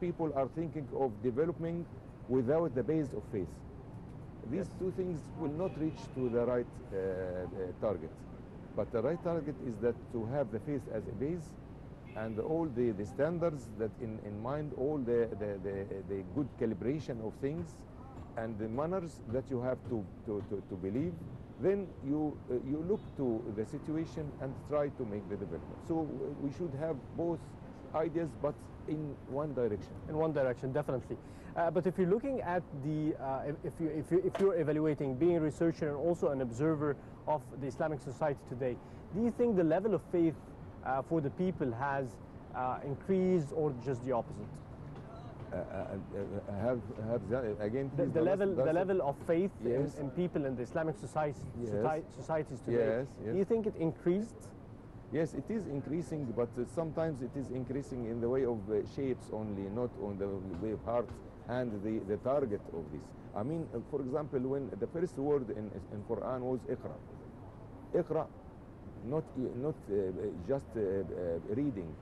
people are thinking of developing without the base of faith. These two things will not reach to the right target. But the right target is that to have the faith as a base and all the standards that in mind, all the good calibration of things and the manners that you have to believe. Then you look to the situation and try to make the development. So we should have both ideas, but in one direction. In one direction, definitely. But if you're looking at the, if you're evaluating, being a researcher and also an observer of the Islamic society today, do you think the level of faith for the people has increased or just the opposite? Again, the level of faith in people in the Islamic societies today. Do you think it increased? Yes, it is increasing, but sometimes it is increasing in the way of shapes only, not on the way of heart and the target of this. I mean, for example, when the first word in Quran was Iqra. Iqra, not just reading.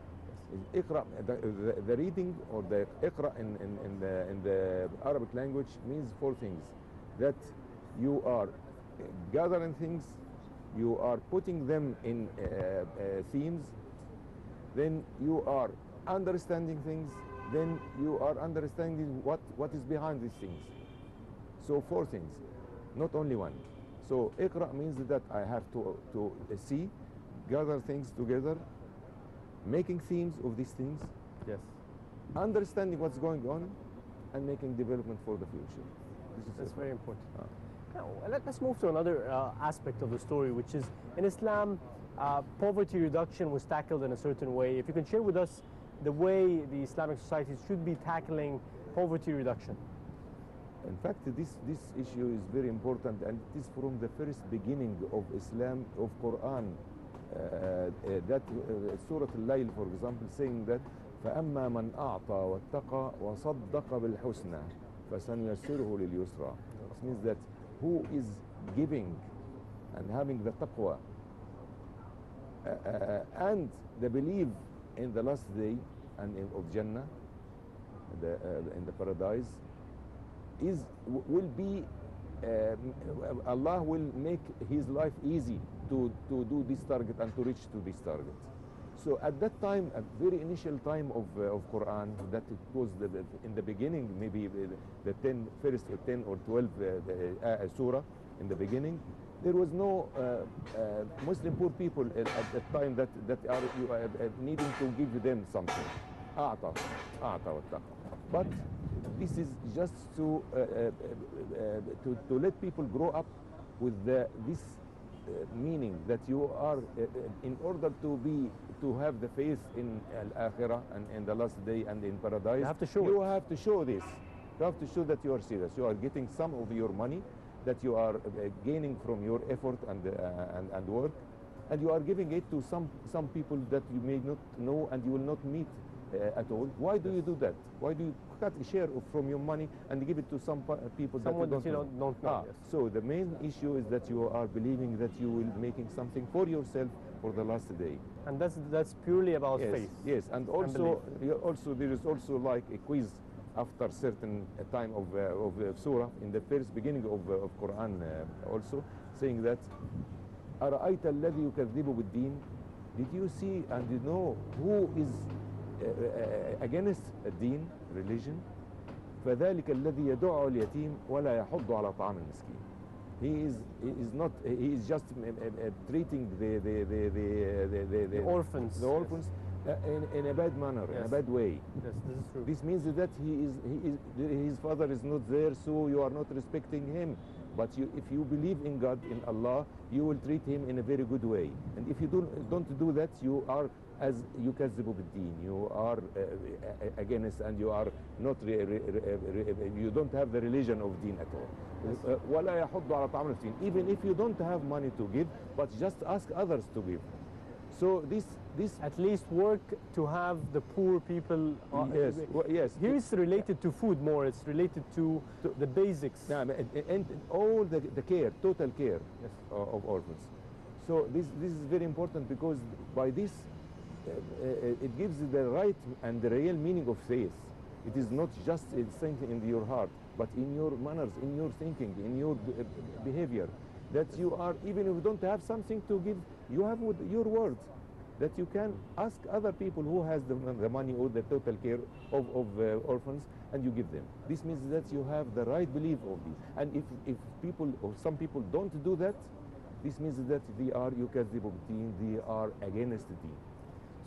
Iqra, the reading or the Iqra in the Arabic language means four things. That you are gathering things, you are putting them in themes, then you are understanding things, then you are understanding what is behind these things. So four things, not only one. So Iqra means that I have to see, gather things together, making themes of these things, yes, understanding what's going on, and making development for the future. That's very important. Now, let's move to another aspect of the story, which is in Islam, poverty reduction was tackled in a certain way. If you can share with us the way the Islamic societies should be tackling poverty reduction. In fact, this issue is very important, and it is from the first beginning of Islam, of Quran. That Surah Al-Nile, for example, saying that فَأَمَّا مَنْ أَعْطَى وَاتَّقَى وَصَدَّقَ بِالْحُسْنَى فَسَنُيَسِّرُهُ لِلْيُسْرَى. This means that who is giving and having the taqwa and the belief in the last day and of Jannah, in the paradise, will be Allah will make his life easy to do this target and to reach to this target. So at that time, a very initial time of Quran, that it was in the beginning, maybe the first 10 or 12 surah in the beginning, there was no Muslim poor people at that time that are needing to give them something. But this is just to let people grow up with this meaning that you are in order to have the faith in al-akhirah and in the last day and in paradise, you have to show this. You have to show that you are serious. You are getting some of your money that you are gaining from your effort and work, and you are giving it to some people that you may not know and you will not meet at all. Why do you do that? Why do you cut a share from your money and give it to some people that you don't know? Yes. So the main issue is that you are believing that you will be making something for yourself for the last day. And that's purely about faith. Yes, and also there is also like a quiz after certain time of surah in the first beginning of Quran also, saying that أَرَأَيْتَ الَّذِي يُكَذِّبُ بِالدِّينِ. Did you see and you know who is against deen, religion? فَذَلِكَ الَّذِي يَدُعُّ الْيَتِيمِ وَلَا يَحُضُّ عَلَى طَعَامِ الْمِسْكِينِ. He is just treating the orphans. The orphans in a bad manner, in a bad way. Yes, this is true. This means that his father is not there, so you are not respecting him. But if you believe in God, in Allah, you will treat him in a very good way. And if you don't do that, you are as yukazzibu bid-deen. You are against, and you are not. You don't have the religion of deen at all. وَلَا يَحُضُّ عَلَى طَعَامِ الْمِسْكِينِ. Even if you don't have money to give, but just ask others to give. So this at least work to have the poor people. Yes, yes. Here it's related to food more. It's related to the basics. And all the care, total care, yes, of orphans. So this is very important, because by this it gives the right and the real meaning of faith. It is not just something in your heart, but in your manners, in your thinking, in your behavior. That you are, even if you don't have something to give, you have with your words. That you can ask other people who has the money or the total care of orphans, and you give them. This means that you have the right belief of this. And if people or some people don't do that, this means that they are yukazibubtin, they are against the deen.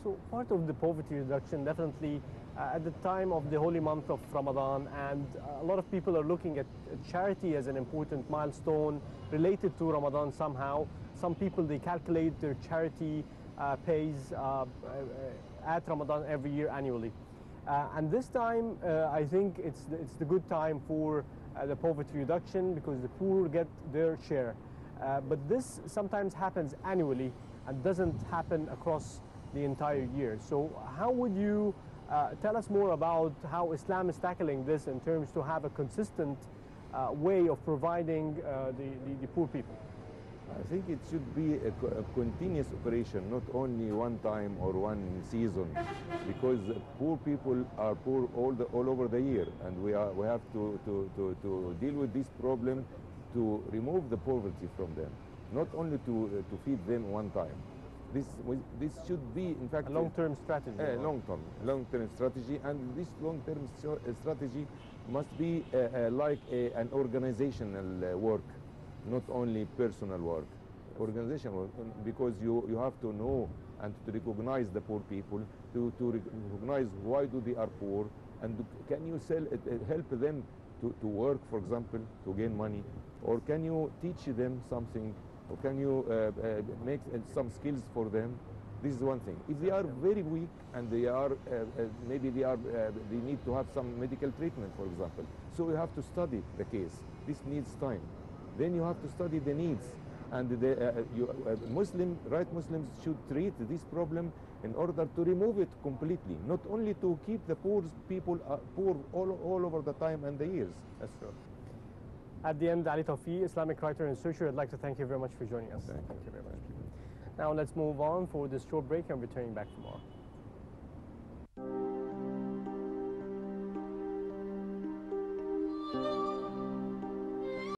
So part of the poverty reduction, definitely at the time of the holy month of Ramadan, and a lot of people are looking at charity as an important milestone related to Ramadan somehow. Some people, they calculate their charity pays at Ramadan every year annually. And this time, I think it's the good time for the poverty reduction, because the poor get their share. But this sometimes happens annually and doesn't happen across the entire year. So how would you tell us more about how Islam is tackling this in terms to have a consistent way of providing the poor people? I think it should be a continuous operation, not only one time or one season, because poor people are poor all over the year, and we have to deal with this problem, to remove the poverty from them, not only to feed them one time. This should be, in fact, a long-term strategy. Long-term strategy, and this long-term strategy must be like an organizational work, not only personal work. Organizational work, because you have to know and to recognize the poor people, to recognize why they are poor, and can you help them to work, for example, to gain money, or can you teach them something, or can you make some skills for them? This is one thing. If they are very weak and they are maybe they need to have some medical treatment, for example, so you have to study the case. This needs time. Then you have to study the needs, and right Muslims should treat this problem in order to remove it completely, not only to keep the poor people poor all over the time and the years. That's true. At the end, Ali Tawfiq, Islamic writer and researcher, I'd like to thank you very much for joining us. Thank you very much. Now let's move on for this short break and returning back tomorrow.